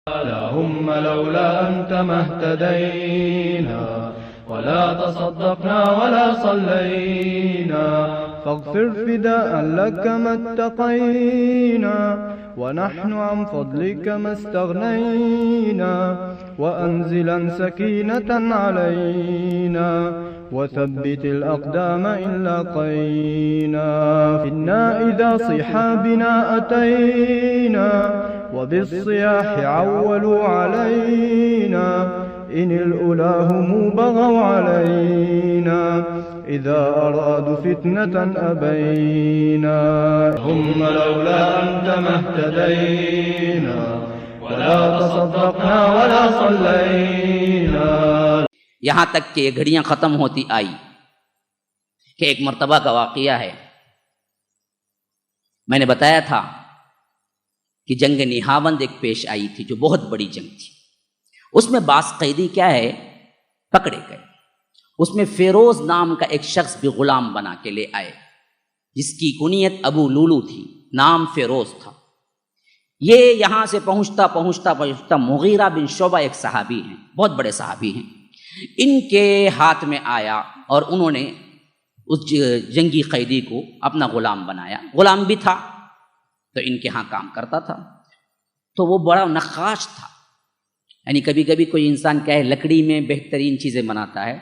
اللهم لولا أنت ما اهتدينا ولا تصدقنا ولا صلينا فاغفر فداء لك ما اتقينا ونحن عن فضلك ما استغنينا وأنزلا سكينة علينا وثبت الأقدام إن لاقينا إنا إذا صحابنا أتينا وبالصياح عولوا علينا إن الأولى هم بغوا علينا إذا أرادوا فتنة أبينا هم لولا أنت ما اهتدينا ولا تصدقنا ولا صلينا. یہاں تک کہ یہ گھڑیاں ختم ہوتی آئی کہ ایک مرتبہ کا واقعہ ہے. میں نے بتایا تھا کہ جنگ نہاوند ایک پیش آئی تھی جو بہت بڑی جنگ تھی. اس میں باس قیدی کیا ہے پکڑے گئے. اس میں فیروز نام کا ایک شخص بھی غلام بنا کے لے آئے جس کی کنیت ابو لولو تھی، نام فیروز تھا. یہ یہاں سے پہنچتا مغیرہ بن شعبہ ایک صحابی ہیں، بہت بڑے صحابی ہیں. ان کے ہاتھ میں آیا اور انہوں نے اس جنگی قیدی کو اپنا غلام بنایا. غلام بھی تھا تو ان کے ہاں کام کرتا تھا. تو وہ بڑا نقاش تھا، یعنی کبھی کبھی کوئی انسان کیا ہے لکڑی میں بہترین چیزیں بناتا ہے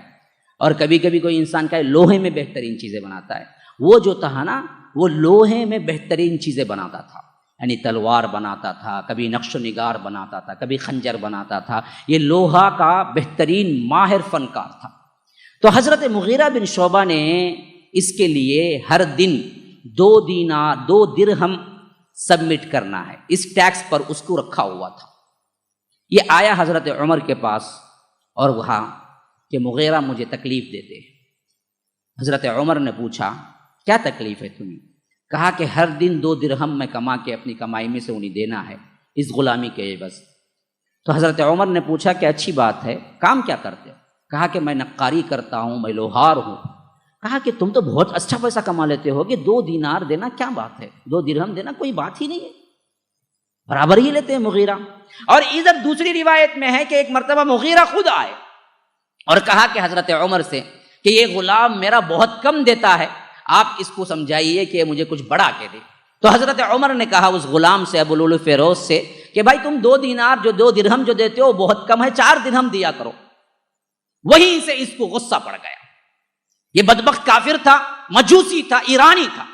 اور کبھی کبھی کوئی انسان کیا ہے لوہے میں بہترین چیزیں بناتا ہے. وہ جو تھا نا وہ لوہے میں بہترین چیزیں بناتا تھا، یعنی تلوار بناتا تھا، کبھی نقش و نگار بناتا تھا، کبھی خنجر بناتا تھا. یہ لوہا کا بہترین ماہر فنکار تھا. تو حضرت مغیرہ بن شعبہ نے اس کے لیے ہر دن 2 دینار 2 درہم سبمٹ کرنا ہے، اس ٹیکس پر اس کو رکھا ہوا تھا. یہ آیا حضرت عمر کے پاس اور وہاں کہ مغیرہ مجھے تکلیف دیتے ہیں. حضرت عمر نے پوچھا کیا تکلیف ہے تمہیں؟ کہا کہ ہر دن 2 درہم میں کما کے اپنی کمائی میں سے انہیں دینا ہے اس غلامی کے عوض. تو حضرت عمر نے پوچھا کہ اچھی بات ہے، کام کیا کرتے ہو؟ کہا کہ میں نقاری کرتا ہوں، میں لوہار ہوں. کہا کہ تم تو بہت اچھا پیسہ کما لیتے ہو کہ 2 دینار دینا کیا بات ہے، 2 درہم دینا کوئی بات ہی نہیں ہے، برابر ہی لیتے ہیں مغیرہ. اور ادھر دوسری روایت میں ہے کہ ایک مرتبہ مغیرہ خود آئے اور کہا کہ حضرت عمر سے کہ یہ غلام میرا بہت کم دیتا ہے، آپ اس کو سمجھائیے کہ مجھے کچھ بڑھا کے دے. تو حضرت عمر نے کہا اس غلام سے ابو لولو فیروز سے کہ بھائی تم 2 دینار جو 2 درہم جو دیتے ہو بہت کم ہے، 4 درہم دیا کرو. وہیں سے اس کو غصہ پڑ گیا. یہ بدبخت کافر تھا، مجوسی تھا، ایرانی تھا.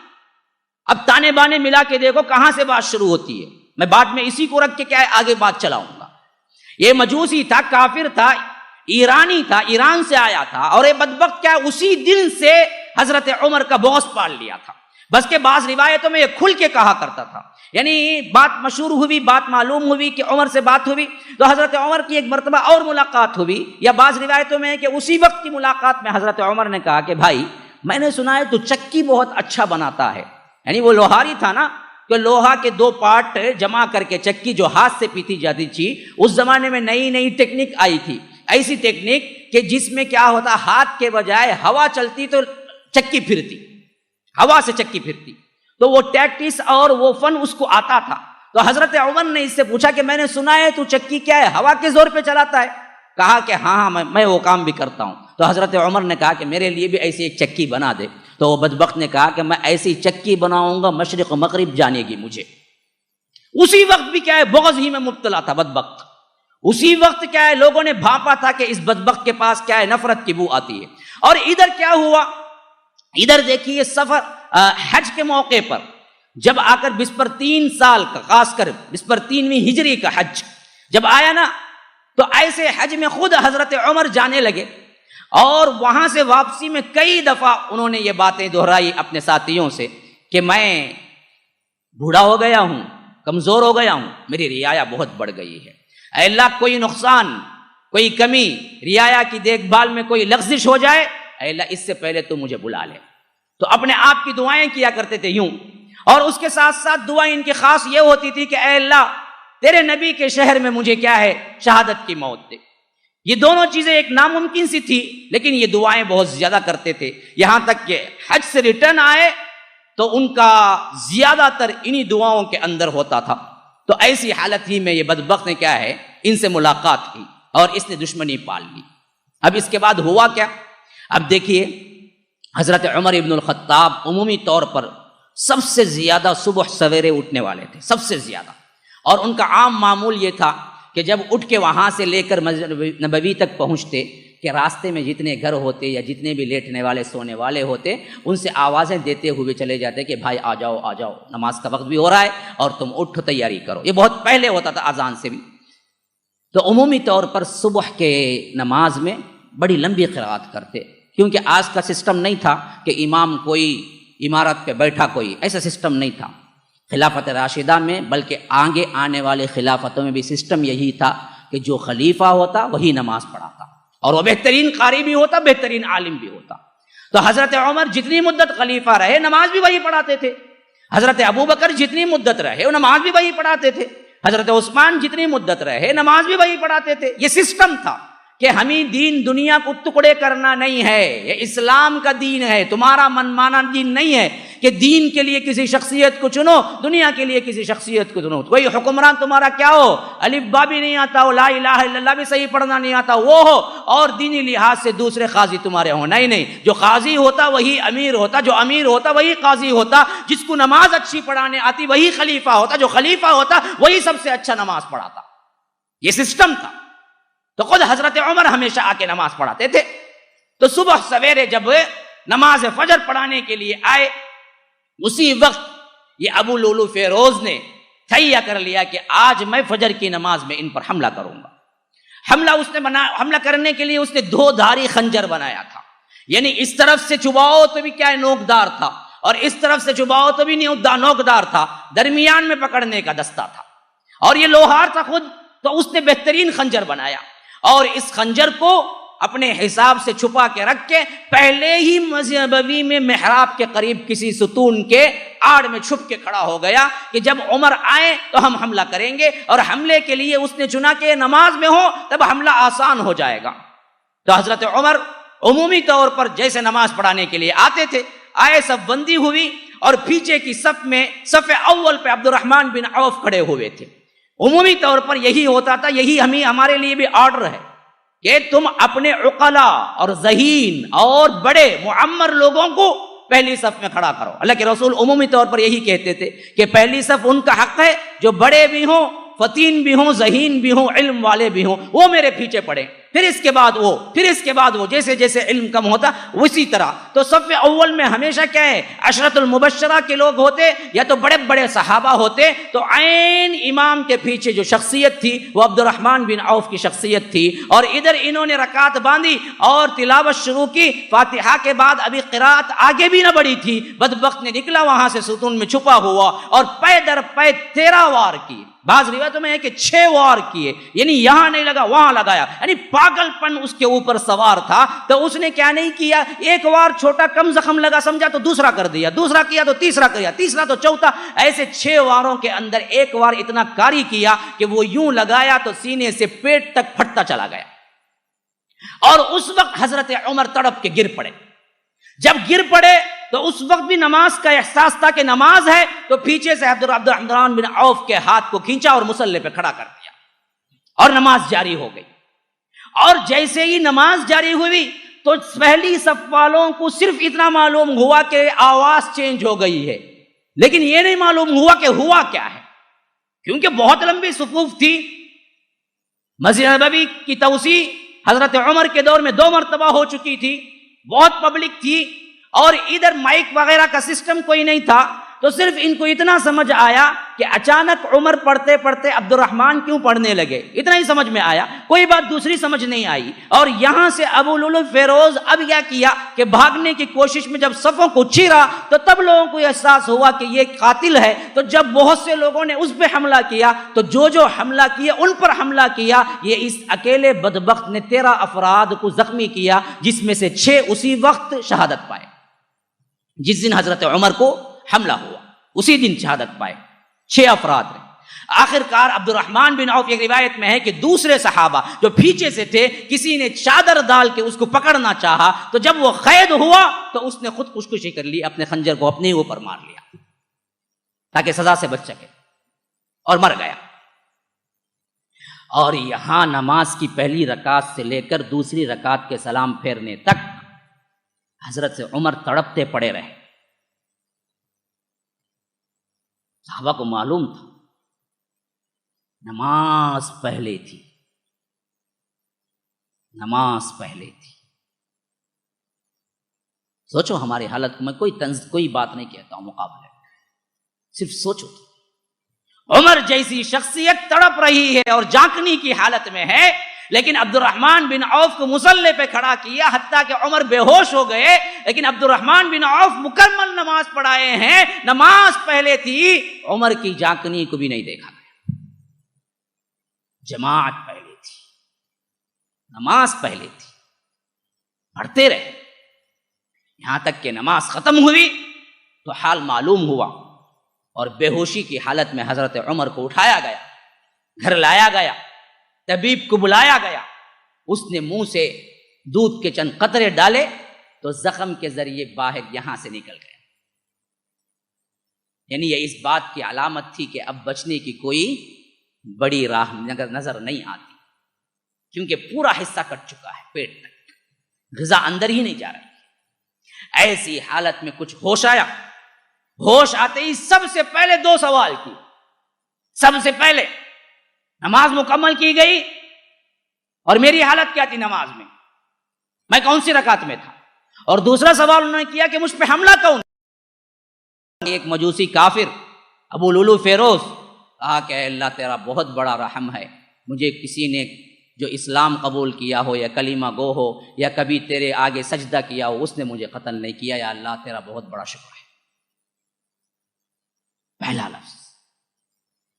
اب تانے بانے ملا کے دیکھو کہاں سے بات شروع ہوتی ہے. میں بعد میں اسی کو رکھ کے کیا ہے آگے بات چلاؤں گا. یہ مجوسی تھا، کافر تھا، ایرانی تھا، ایران سے آیا تھا. اور یہ بدبخت کیا ہے اسی دن سے حضرت عمر کا بغض پال لیا تھا. بس کہ بعض روایتوں میں یہ کھل کے کہا کرتا تھا، یعنی بات مشہور ہوئی، بات معلوم ہوئی کہ عمر سے بات ہوئی تو حضرت عمر کی ایک مرتبہ اور ملاقات ہوئی. یا بعض روایتوں میں ہے کہ اسی وقت کی ملاقات میں حضرت عمر نے کہا کہ بھائی میں نے سنا ہے تو چکی بہت اچھا بناتا ہے. یعنی وہ لوہاری تھا نا، کہ لوہا کے 2 پارٹ جمع کر کے چکی جو ہاتھ سے پیتی جاتی تھی، اس زمانے میں نئی ٹیکنیک آئی تھی. ایسی ٹیکنیک کہ جس میں کیا ہوتا ہاتھ کے بجائے ہوا چلتی تو چکی پھرتی، ہوا سے چکی پھرتی. تو وہ ٹیکٹس اور وہ فن اس کو آتا تھا. تو حضرت عمر نے اس سے پوچھا کہ میں نے سنا ہے تو چکی کیا ہے ہوا کے زور پہ چلاتا ہے؟ کہا کہ ہاں میں وہ کام بھی کرتا ہوں. تو حضرت عمر نے کہا کہ میرے لیے بھی ایسی ایک چکی بنا دے. تو وہ بدبخت نے کہا کہ میں ایسی چکی بناؤں گا مشرق و مغرب جانے گی مجھے. اسی وقت بھی کیا ہے بغض ہی میں مبتلا تھا بدبخت. اسی وقت کیا ہے لوگوں نے بھانپا تھا کہ اس بدبخت کے پاس کیا ہے نفرت کی بو آتی ہے. اور ادھر کیا ہوا، ادھر دیکھیے سفر حج کے موقع پر جب آ کر بسپر 3 سال کا، خاص کر بسپر 3ویں ہجری کا حج جب آیا نا تو ایسے حج میں خود حضرت عمر جانے لگے. اور وہاں سے واپسی میں کئی دفعہ انہوں نے یہ باتیں دہرائی اپنے ساتھیوں سے کہ میں بوڑھا ہو گیا ہوں، کمزور ہو گیا ہوں، میری رعایا بہت بڑھ گئی ہے. اے اللہ کوئی نقصان، کوئی کمی، رعایا کی دیکھ بھال میں کوئی لغزش ہو جائے، اے اللہ اس سے پہلے تو مجھے بلا لے. تو اپنے آپ کی دعائیں کیا کرتے تھے یوں. اور اس کے ساتھ ساتھ دعائیں ان کی خاص یہ ہوتی تھی کہ اے اللہ تیرے نبی کے شہر میں مجھے کیا ہے شہادت کی موت دے. یہ دونوں چیزیں ایک ناممکن سی تھی لیکن یہ دعائیں بہت زیادہ کرتے تھے. یہاں تک کہ حج سے ریٹرن آئے تو ان کا زیادہ تر انہی دعاؤں کے اندر ہوتا تھا تو ایسی حالت ہی میں یہ بدبخت نے کیا ہے ان سے ملاقات کی اور اس نے دشمنی پال لی. اب اس کے بعد ہوا کیا؟ اب دیکھیے حضرت عمر ابن الخطاب عمومی طور پر سب سے زیادہ صبح سویرے اٹھنے والے تھے، سب سے زیادہ. اور ان کا عام معمول یہ تھا کہ جب اٹھ کے وہاں سے لے کر مسجد نبوی تک پہنچتے کہ راستے میں جتنے گھر ہوتے یا جتنے بھی لیٹنے والے سونے والے ہوتے ان سے آوازیں دیتے ہوئے چلے جاتے کہ بھائی آ جاؤ آ جاؤ، نماز کا وقت بھی ہو رہا ہے اور تم اٹھو تیاری کرو. یہ بہت پہلے ہوتا تھا اذان سے بھی. تو عمومی طور پر صبح کے نماز میں بڑی لمبی قرات کرتے، کیونکہ آج کا سسٹم نہیں تھا کہ امام کوئی عمارت پہ بیٹھا کوئی، ایسا سسٹم نہیں تھا خلافت راشدہ میں، بلکہ آگے آنے والے خلافتوں میں بھی سسٹم یہی تھا کہ جو خلیفہ ہوتا وہی نماز پڑھاتا اور وہ بہترین قاری بھی ہوتا، بہترین عالم بھی ہوتا. تو حضرت عمر جتنی مدت خلیفہ رہے نماز بھی وہی پڑھاتے تھے، حضرت ابوبکر جتنی مدت رہے وہ نماز بھی وہی پڑھاتے تھے، حضرت عثمان جتنی مدت رہے نماز بھی وہی پڑھاتے تھے. یہ سسٹم تھا کہ ہمیں دین دنیا کو ٹکڑے کرنا نہیں ہے، یہ اسلام کا دین ہے، تمہارا من مانا دین نہیں ہے کہ دین کے لیے کسی شخصیت کو چنو، دنیا کے لیے کسی شخصیت کو چنو. کوئی حکمران تمہارا کیا ہو، الف با بھی نہیں آتا ہو، لا الہ الا اللہ بھی صحیح پڑھنا نہیں آتا وہ ہو، اور دینی لحاظ سے دوسرے قاضی تمہارے ہوں. نہیں، جو قاضی ہوتا وہی امیر ہوتا، جو امیر ہوتا وہی قاضی ہوتا، جس کو نماز اچھی پڑھانے آتی وہی خلیفہ ہوتا، جو خلیفہ ہوتا وہی سب سے اچھا نماز پڑھاتا. یہ سسٹم تھا. تو خود حضرت عمر ہمیشہ آ کے نماز پڑھاتے تھے. تو صبح سویرے جب نماز فجر پڑھانے کے لیے آئے اسی وقت یہ ابو لولو فیروز نے تہیہ کر لیا کہ آج میں فجر کی نماز میں ان پر حملہ کروں گا. حملہ کرنے کے لیے اس نے 2 دھاری خنجر بنایا تھا، یعنی اس طرف سے چباؤ تو بھی کیا ہے نوکدار تھا اور اس طرف سے چباؤ تو بھی نوکدار تھا، درمیان میں پکڑنے کا دستہ تھا اور یہ لوہار تھا خود. تو اس نے بہترین خنجر بنایا اور اس خنجر کو اپنے حساب سے چھپا کے رکھ کے پہلے ہی مسجد نبوی میں محراب کے قریب کسی ستون کے آڑ میں چھپ کے کھڑا ہو گیا کہ جب عمر آئے تو ہم حملہ کریں گے، اور حملے کے لیے اس نے چنا کہ نماز میں ہو تب حملہ آسان ہو جائے گا. تو حضرت عمر عمومی طور پر جیسے نماز پڑھانے کے لیے آتے تھے، آئے صف بندی ہوئی اور پیچھے کی صف میں صف اول پہ عبد الرحمن بن عوف کھڑے ہوئے تھے. عمومی طور پر یہی ہوتا تھا، یہی ہمارے لیے بھی آرڈر ہے کہ تم اپنے عقلا اور ذہین اور بڑے معمر لوگوں کو پہلی صف میں کھڑا کرو. اللہ کے رسول عمومی طور پر یہی کہتے تھے کہ پہلی صف ان کا حق ہے جو بڑے بھی ہوں، فتین بھی ہوں، ذہین بھی ہوں، علم والے بھی ہوں، وہ میرے پیچھے پڑے. پھر اس کے بعد وہ جیسے جیسے علم کم ہوتا اسی طرح. تو صف اول میں ہمیشہ کیا ہے عشرۃ المبشرہ کے لوگ ہوتے یا تو بڑے بڑے صحابہ ہوتے. تو عین امام کے پیچھے جو شخصیت تھی وہ عبد الرحمن بن عوف کی شخصیت تھی، اور ادھر انہوں نے رکعت باندھی اور تلاوت شروع کی. فاتحہ کے بعد ابھی قرات آگے بھی نہ بڑھی تھی، بدبخت نے نکلا وہاں سے ستون میں چھپا ہوا اور پے در پے 13 وار کی. بعض روایتوں میں ہے کہ 6 وار کیے، یعنی یہاں نہیں لگا وہاں لگایا. یعنی پاگل پن اس کے اوپر سوار تھا. تو اس نے کیا نہیں کیا، ایک وار چھوٹا کم زخم لگا سمجھا تو دوسرا کر دیا، دوسرا کیا تو تیسرا کیا، تیسرا تو چوتھا، ایسے 6 واروں کے اندر ایک وار اتنا کاری کیا کہ وہ یوں لگایا تو سینے سے پیٹ تک پھٹتا چلا گیا. اور اس وقت حضرت عمر تڑپ کے گر پڑے. جب گر پڑے تو اس وقت بھی نماز کا احساس تھا کہ نماز ہے. تو پیچھے سے عبد الرحمن بن عوف کے ہاتھ کو کھینچا اور مصلی پہ کھڑا کر دیا اور نماز جاری ہو گئی. اور جیسے ہی نماز جاری ہوئی تو پہلی صف والوں کو صرف اتنا معلوم ہوا کہ آواز چینج ہو گئی ہے، لیکن یہ نہیں معلوم ہوا کہ ہوا کیا ہے، کیونکہ بہت لمبی صفوف تھی. مسجد نبوی کی توسیع حضرت عمر کے دور میں 2 مرتبہ ہو چکی تھی، بہت پبلک تھی، اور ادھر مائک وغیرہ کا سسٹم کوئی نہیں تھا. تو صرف ان کو اتنا سمجھ آیا کہ اچانک عمر پڑھتے پڑھتے عبد الرحمن کیوں پڑھنے لگے، اتنا ہی سمجھ میں آیا، کوئی بات دوسری سمجھ نہیں آئی. اور یہاں سے ابو لولو فیروز اب کیا کہ بھاگنے کی کوشش میں جب صفوں کو چیرا تو تب لوگوں کو احساس ہوا کہ یہ قاتل ہے. تو جب بہت سے لوگوں نے اس پہ حملہ کیا تو جو حملہ کیا ان پر حملہ کیا. یہ اس اکیلے بدبخت نے 13 افراد کو زخمی کیا، جس میں سے 6 اسی وقت شہادت پائے. جس دن حضرت عمر کو حملہ ہوا اسی دن شہادت پائے 6 افراد نے. آخر کار عبد الرحمن بن عوف، ایک روایت میں ہے کہ دوسرے صحابہ جو پیچھے سے تھے کسی نے چادر ڈال کے اس کو پکڑنا چاہا، تو جب وہ قید ہوا تو اس نے خود خودکشی کر لی، اپنے خنجر کو اپنے اوپر مار لیا تاکہ سزا سے بچ سکے. اور مر گیا. اور یہاں نماز کی پہلی رکعت سے لے کر دوسری رکعت کے سلام پھیرنے تک حضرت عمر تڑپتے پڑے رہے. صحابہ کو معلوم تھا نماز پہلے تھی، نماز پہلے تھی. سوچو ہماری حالت کو، میں کوئی بات نہیں کہتا ہوں مقابلے میں، صرف سوچو. عمر جیسی شخصیت تڑپ رہی ہے اور جانکنی کی حالت میں ہے، لیکن عبد الرحمن بن عوف کو مصلی پہ کھڑا کیا، حتیٰ کہ عمر بے ہوش ہو گئے، لیکن عبد الرحمن بن عوف مکمل نماز پڑھائے ہیں. نماز پہلے تھی، عمر کی جانکنی کو بھی نہیں دیکھا گیا. جماعت پہلے تھی، نماز پہلے تھی، پڑھتے رہے. یہاں تک کہ نماز ختم ہوئی تو حال معلوم ہوا اور بے ہوشی کی حالت میں حضرت عمر کو اٹھایا گیا، گھر لایا گیا، طبیب کو بلایا گیا. اس نے منہ سے دودھ کے چند قطرے ڈالے تو زخم کے ذریعے باہر یہاں سے نکل گیا. یعنی یہ اس بات کی علامت تھی کہ اب بچنے کی کوئی بڑی راہ نظر نہیں آتی، کیونکہ پورا حصہ کٹ چکا ہے، پیٹ تک غذا اندر ہی نہیں جا رہی. ایسی حالت میں کچھ ہوش آیا. ہوش آتے ہی سب سے پہلے 2 سوال کی. سب سے پہلے نماز مکمل کی گئی اور میری حالت کیا تھی نماز میں کون سی رکعت میں تھا. اور دوسرا سوال انہوں نے کیا کہ مجھ پہ حملہ کون. ایک مجوسی کافر ابو لولو فیروز کہا کہ اے اللہ تیرا بہت بڑا رحم ہے، مجھے کسی نے جو اسلام قبول کیا ہو یا کلمہ گو ہو یا کبھی تیرے آگے سجدہ کیا ہو، اس نے مجھے قتل نہیں کیا. یا اللہ تیرا بہت بڑا شکر ہے. پہلا لفظ.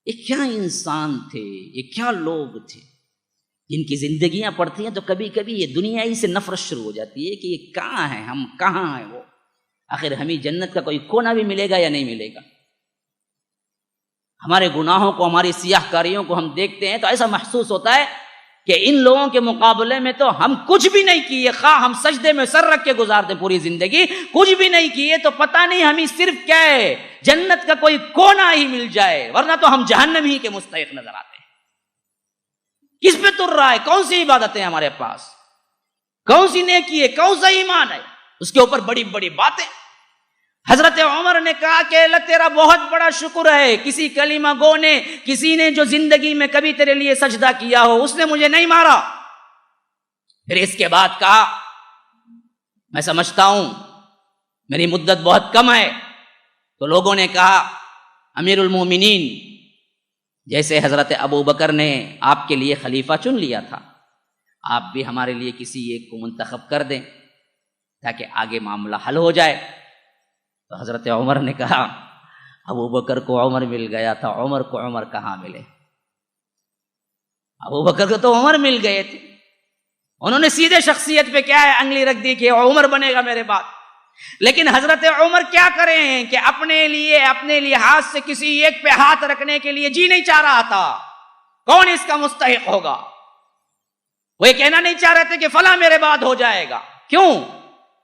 یہ کیا انسان تھے، یہ کیا لوگ تھے جن کی زندگیاں پڑھتی ہیں تو کبھی کبھی یہ دنیا ہی سے نفرت شروع ہو جاتی ہے کہ یہ کہاں ہے، ہم کہاں ہیں. وہ آخر ہمیں جنت کا کوئی کونا بھی ملے گا یا نہیں ملے گا. ہمارے گناہوں کو، ہماری سیاہ کاریوں کو ہم دیکھتے ہیں تو ایسا محسوس ہوتا ہے کہ ان لوگوں کے مقابلے میں تو ہم کچھ بھی نہیں کیے. خواہ ہم سجدے میں سر رکھ کے گزار دیں پوری زندگی، کچھ بھی نہیں کیے تو پتہ نہیں ہمیں صرف کیا ہے جنت کا کوئی کونا ہی مل جائے، ورنہ تو ہم جہنم ہی کے مستحق نظر آتے ہیں. کس پہ تر رہا ہے؟ کون سی عبادتیں ہیں ہمارے پاس، کون سی نیکی ہے، کون سا ایمان ہے، اس کے اوپر بڑی بڑی باتیں. حضرت عمر نے کہا کہ اللہ تیرا بہت بڑا شکر ہے، کسی کلمہ گو نے، کسی نے جو زندگی میں کبھی تیرے لیے سجدہ کیا ہو، اس نے مجھے نہیں مارا. پھر اس کے بعد کہا میں سمجھتا ہوں میری مدت بہت کم ہے. تو لوگوں نے کہا امیر المومنین، جیسے حضرت ابو بکر نے آپ کے لیے خلیفہ چن لیا تھا، آپ بھی ہمارے لیے کسی ایک کو منتخب کر دیں تاکہ آگے معاملہ حل ہو جائے. تو حضرت عمر نے کہا ابو بکر کو عمر مل گیا تھا، عمر کو عمر کہاں ملے. ابو بکر کو تو عمر مل گئے تھے، انہوں نے سیدھے شخصیت پہ کیا ہے انگلی رکھ دی کہ عمر بنے گا میرے بعد. لیکن حضرت عمر کیا کریں کہ اپنے لحاظ سے کسی ایک پہ ہاتھ رکھنے کے لیے جی نہیں چاہ رہا تھا کون اس کا مستحق ہوگا. وہ یہ کہنا نہیں چاہ رہے تھے کہ فلاں میرے بعد ہو جائے گا. کیوں؟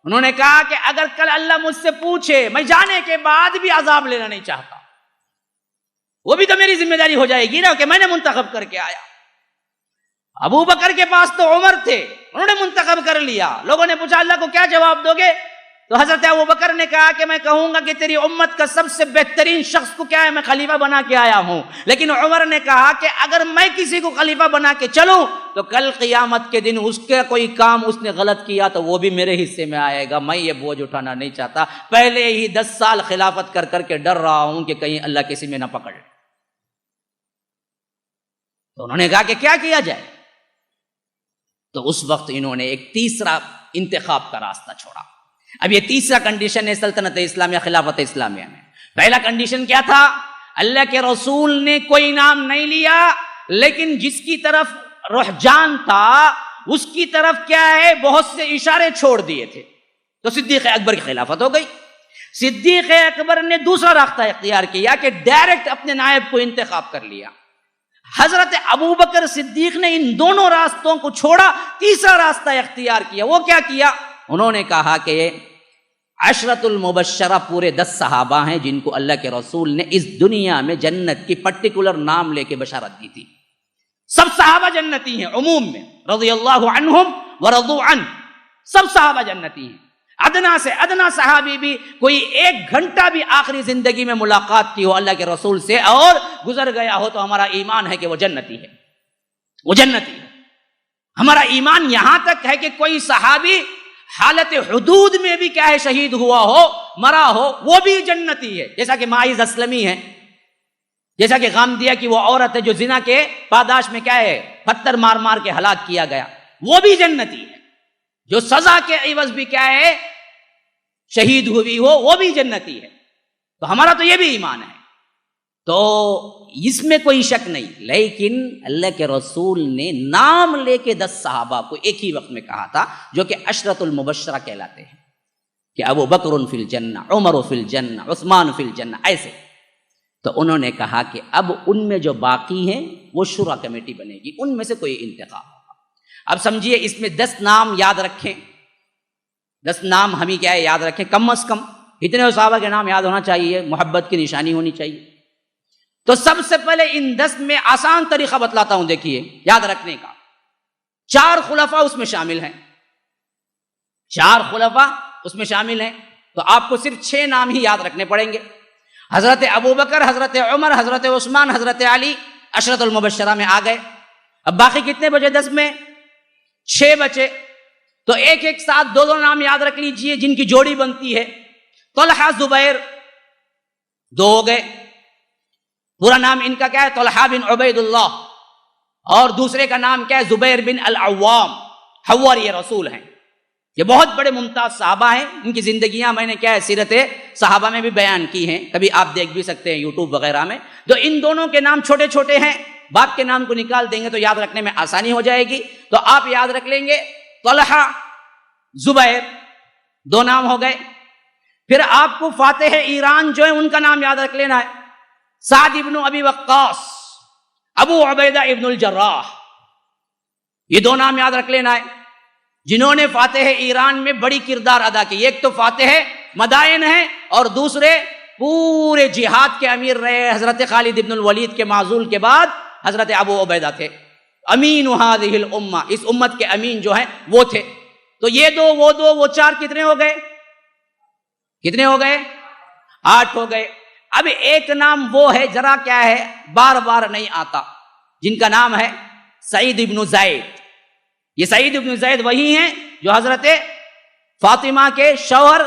انہوں نے کہا کہ اگر کل اللہ مجھ سے پوچھے، میں جانے کے بعد بھی عذاب لینا نہیں چاہتا، وہ بھی تو میری ذمہ داری ہو جائے گی نا کہ میں نے منتخب کر کے آیا. ابو بکر کے پاس تو عمر تھے، انہوں نے منتخب کر لیا. لوگوں نے پوچھا اللہ کو کیا جواب دو گے؟ تو حضرت ابو بکر نے کہا کہ میں کہوں گا کہ تیری امت کا سب سے بہترین شخص کو کیا ہے میں خلیفہ بنا کے آیا ہوں. لیکن عمر نے کہا کہ اگر میں کسی کو خلیفہ بنا کے چلوں تو کل قیامت کے دن اس کا کوئی کام اس نے غلط کیا تو وہ بھی میرے حصے میں آئے گا. میں یہ بوجھ اٹھانا نہیں چاہتا. پہلے ہی 10 سال خلافت کر کر کے ڈر رہا ہوں کہ کہیں اللہ کسی میں نہ پکڑ. تو انہوں نے کہا کہ کیا کیا جائے. تو اس وقت انہوں نے ایک تیسرا انتخاب کا راستہ چھوڑا. اب یہ تیسرا کنڈیشن ہے سلطنت اسلامیہ، خلافت اسلامیہ میں. پہلا کنڈیشن کیا تھا؟ اللہ کے رسول نے کوئی نام نہیں لیا، لیکن جس کی طرف رجحان تھا اس کی طرف کیا ہے بہت سے اشارے چھوڑ دیے تھے. تو صدیق اکبر کی خلافت ہو گئی. صدیق اکبر نے دوسرا راستہ اختیار کیا کہ ڈائریکٹ اپنے نائب کو انتخاب کر لیا. حضرت ابو بکر صدیق نے ان دونوں راستوں کو چھوڑا، تیسرا راستہ اختیار کیا. وہ کیا کیا؟ انہوں نے کہا کہ عشرۃ المبشرہ پورے 10 صحابہ ہیں جن کو اللہ کے رسول نے اس دنیا میں جنت کی پرٹیکولر نام لے کے بشارت دی تھی. سب صحابہ جنتی ہیں عموم میں، رضی اللہ عنہم ورضوا عنہ، سب صحابہ جنتی ہیں. ادنا سے ادنا صحابی بھی کوئی 1 گھنٹہ بھی آخری زندگی میں ملاقات کی ہو اللہ کے رسول سے اور گزر گیا ہو تو ہمارا ایمان ہے کہ وہ جنتی ہے، وہ جنتی ہے. ہمارا ایمان یہاں تک ہے کہ کوئی صحابی حالت حدود میں بھی کیا ہے شہید ہوا ہو، مرا ہو، وہ بھی جنتی ہے. جیسا کہ ماعز اسلمی ہے، جیسا کہ غامدیہ کی وہ عورت ہے جو زنا کے پاداش میں کیا ہے پتھر مار مار کے ہلاک کیا گیا، وہ بھی جنتی ہے. جو سزا کے عوض بھی کیا ہے شہید ہوئی ہو وہ بھی جنتی ہے. تو ہمارا تو یہ بھی ایمان ہے، تو اس میں کوئی شک نہیں. لیکن اللہ کے رسول نے نام لے کے 10 صحابہ کو ایک ہی وقت میں کہا تھا جو کہ عشرۃ المبشرہ کہلاتے ہیں، کہ ابو بکر فی الجنہ، عمر فی الجنہ، عثمان فی الجنہ، ایسے. تو انہوں نے کہا کہ اب ان میں جو باقی ہیں وہ شورا کمیٹی بنے گی، ان میں سے کوئی انتخاب ہوگا. اب سمجھیے اس میں 10 نام یاد رکھیں، 10 نام ہمیں کیا ہے یاد رکھیں، کم از کم اتنے صحابہ کے نام یاد ہونا چاہیے، محبت کی نشانی ہونی چاہیے. تو سب سے پہلے ان 10 میں آسان طریقہ بتلاتا ہوں، دیکھیے یاد رکھنے کا. 4 خلفاء اس میں شامل ہیں، 4 خلفاء اس میں شامل ہیں. تو آپ کو صرف 6 نام ہی یاد رکھنے پڑیں گے. حضرت ابو بکر، حضرت عمر، حضرت عثمان، حضرت علی عشرۃ المبشرہ میں آ گئے. اب باقی کتنے بچے 10 میں؟ 6 بچے. تو ایک ایک ساتھ 2 نام یاد رکھ لیجئے جن کی جوڑی بنتی ہے. طلحہ زبیر 2 ہو گئے. پورا نام ان کا کیا ہے؟ طلحہ بن عبید اللہ، اور دوسرے کا نام کیا ہے؟ زبیر بن العوام، حواریِ رسول ہیں. یہ بہت بڑے ممتاز صحابہ ہیں. ان کی زندگیاں میں نے کیا ہے سیرت صحابہ میں بھی بیان کی ہیں، کبھی آپ دیکھ بھی سکتے ہیں یوٹیوب وغیرہ میں. تو ان دونوں کے نام چھوٹے چھوٹے ہیں، باپ کے نام کو نکال دیں گے تو یاد رکھنے میں آسانی ہو جائے گی. تو آپ یاد رکھ لیں گے طلحہ زبیر 2 نام ہو گئے. پھر آپ کو فاتح ایران جو ہے ان کا نام یاد رکھ لینا ہے، سعد ابن ابی وقاص، ابو عبیدہ ابن الجراح. یہ 2 نام یاد رکھ لینا ہے جنہوں نے فاتح ایران میں بڑی کردار ادا کی. ایک تو فاتح مدائن ہے اور دوسرے پورے جہاد کے امیر رہے. حضرت خالد ابن الولید کے معزول کے بعد حضرت ابو عبیدہ تھے. امین هذه الامہ، اس امت کے امین جو ہیں وہ تھے. تو یہ 2 وہ 2 وہ 4 کتنے ہو گئے؟ کتنے ہو گئے؟ 8 ہو گئے. اب ایک نام وہ ہے ذرا کیا ہے بار بار نہیں آتا، جن کا نام ہے سعید ابن زید. یہ سعید ابن زید وہی ہیں جو حضرت فاطمہ کے شوہر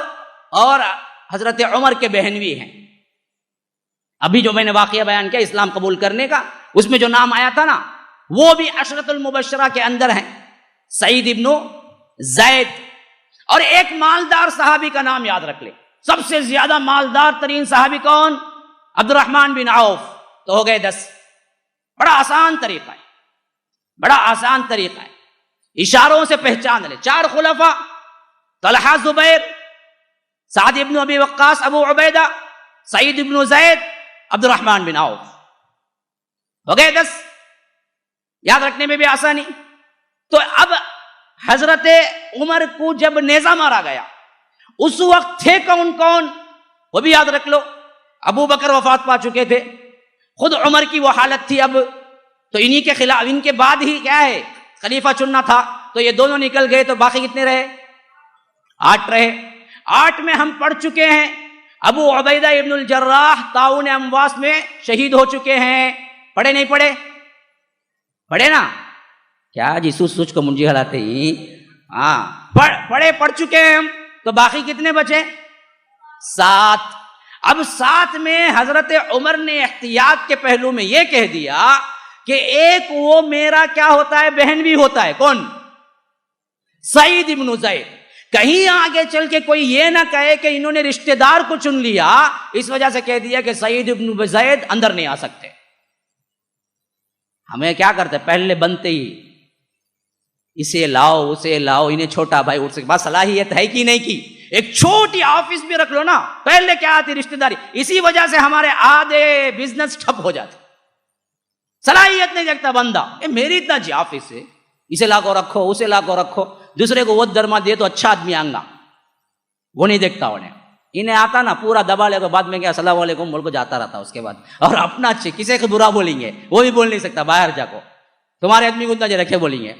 اور حضرت عمر کے بہنوئی ہیں. ابھی جو میں نے واقعہ بیان کیا اسلام قبول کرنے کا، اس میں جو نام آیا تھا نا وہ بھی عشرۃ المبشرہ کے اندر ہیں، سعید ابن زید. اور ایک مالدار صحابی کا نام یاد رکھ لیں. سب سے زیادہ مالدار ترین صحابی کون؟ عبد الرحمن بن عوف. تو ہو گئے 10. بڑا آسان طریقہ ہے، بڑا آسان طریقہ ہے، اشاروں سے پہچان لے. 4 خلفاء، طلحہ زبیر، سعد ابن ابی وقاص ابو عبیدہ، سعید ابن زید، عبد الرحمن بن عوف. ہو گئے 10. یاد رکھنے میں بھی آسانی. تو اب حضرت عمر کو جب نیزہ مارا گیا اس وقت تھے کون کون وہ بھی یاد رکھ لو. ابو بکر وفات پا چکے تھے، خود عمر کی وہ حالت تھی اب، تو انہی کے خلاف ان کے بعد ہی کیا ہے خلیفہ چننا تھا. تو یہ دونوں نکل گئے تو باقی کتنے رہے؟ 8 رہے. 8 میں ہم پڑھ چکے ہیں ابو عبیدہ ابن الجراح طاعون امواس میں شہید ہو چکے ہیں. پڑھے نہیں پڑھے؟ پڑھے نا. کیا جی سوچ کو منجی ہلاتے ہی. ہاں پڑھ چکے ہیں ہم. تو باقی کتنے بچے؟ 7. اب 7 میں حضرت عمر نے احتیاط کے پہلو میں یہ کہہ دیا کہ ایک وہ میرا کیا ہوتا ہے بہن بھی ہوتا ہے. کون؟ سعید ابن زید. کہیں آگے چل کے کوئی یہ نہ کہے کہ انہوں نے رشتہ دار کو چن لیا، اس وجہ سے کہہ دیا کہ سعید ابن زید اندر نہیں آ سکتے. ہمیں کیا کرتے پہلے بنتے ہی اسے لاؤ اسے لاؤ، انہیں چھوٹا بھائی اس کے بعد صلاحیت ہے کہ نہیں کی. ایک چھوٹی آفس بھی رکھ لو نا، پہلے کیا آتی رشتہ داری. اسی وجہ سے ہمارے آدھے بزنس ٹھپ ہو جاتے. صلاحیت نہیں دیکھتا بندہ، میری اتنا جی آفس ہے، اسے لا کو رکھو اسے لا کو رکھو. دوسرے کو وہ درما دے تو اچھا آدمی آنگا. وہ نہیں دیکھتا انہیں. انہیں آتا نا پورا دبا لے تو بعد میں کیا السلام علیکم بول کو جاتا رہتا اس کے بعد. اور اپنا اچھے کسی کو برا بولیں گے وہ بھی بول نہیں سکتا, باہر جا کو تمہارے آدمی کو اتنا جو رکھے بولیں گے.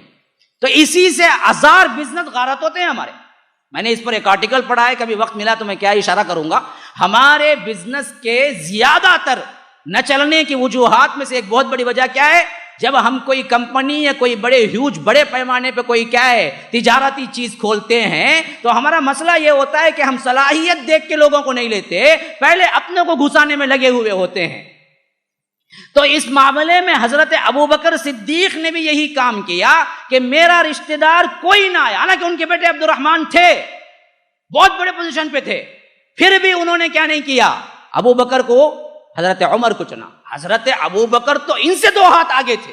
تو اسی سے ہزار بزنس غارت ہوتے ہیں ہمارے. میں نے اس پر ایک آرٹیکل پڑھا ہے, کبھی وقت ملا تو میں کیا اشارہ کروں گا. ہمارے بزنس کے زیادہ تر نہ چلنے کی وجوہات میں سے ایک بہت بڑی وجہ کیا ہے, جب ہم کوئی کمپنی یا کوئی بڑے پیمانے پہ کوئی کیا ہے تجارتی چیز کھولتے ہیں تو ہمارا مسئلہ یہ ہوتا ہے کہ ہم صلاحیت دیکھ کے لوگوں کو نہیں لیتے, پہلے اپنے کو گھسانے میں لگے ہوئے ہوتے ہیں. تو اس معاملے میں حضرت ابوبکر صدیق نے بھی یہی کام کیا کہ میرا رشتہ دار کوئی نہ آیا, حالانکہ ان کے بیٹے عبد الرحمن تھے, بہت بڑے پوزیشن پہ تھے, پھر بھی انہوں نے کیا نہیں کیا, ابوبکر کو حضرت عمر کو چنا. حضرت ابوبکر تو ان سے 2 ہاتھ آگے تھے.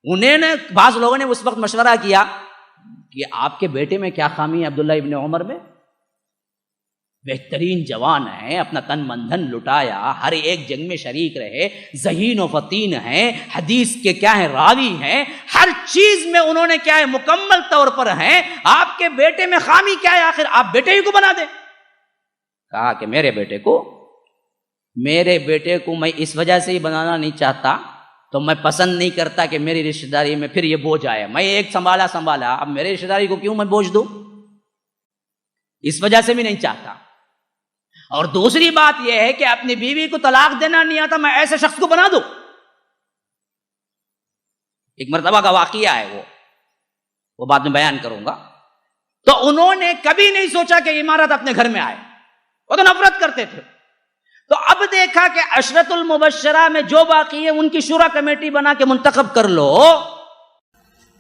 انہیں نے بعض لوگوں نے اس وقت مشورہ کیا کہ آپ کے بیٹے میں کیا خامی ہے عبداللہ ابن عمر میں, بہترین جوان ہے, اپنا تن من دھن لٹایا, ہر ایک جنگ میں شریک رہے, ذہین و فطین ہیں, حدیث کے کیا ہیں راوی ہیں, ہر چیز میں انہوں نے کیا ہے مکمل طور پر ہیں, آپ کے بیٹے میں خامی کیا ہے, آخر آپ بیٹے ہی کو بنا دیں. کہا کہ میرے بیٹے کو میں اس وجہ سے ہی بنانا نہیں چاہتا, تو میں پسند نہیں کرتا کہ میری رشتہ داری میں پھر یہ بوجھ آئے. میں ایک سنبھالا, اب میری رشتہ داری کو کیوں میں بوجھ دوں, اس وجہ سے بھی نہیں چاہتا. اور دوسری بات یہ ہے کہ اپنی بیوی کو طلاق دینا نہیں آتا, میں ایسے شخص کو بنا دوں. ایک مرتبہ کا واقعہ ہے, وہ بعد میں بیان کروں گا. تو انہوں نے کبھی نہیں سوچا کہ عمارت اپنے گھر میں آئے, وہ تو نفرت کرتے تھے. تو اب دیکھا کہ عشرۃ المبشرہ میں جو باقی ہے ان کی شورا کمیٹی بنا کے منتخب کر لو.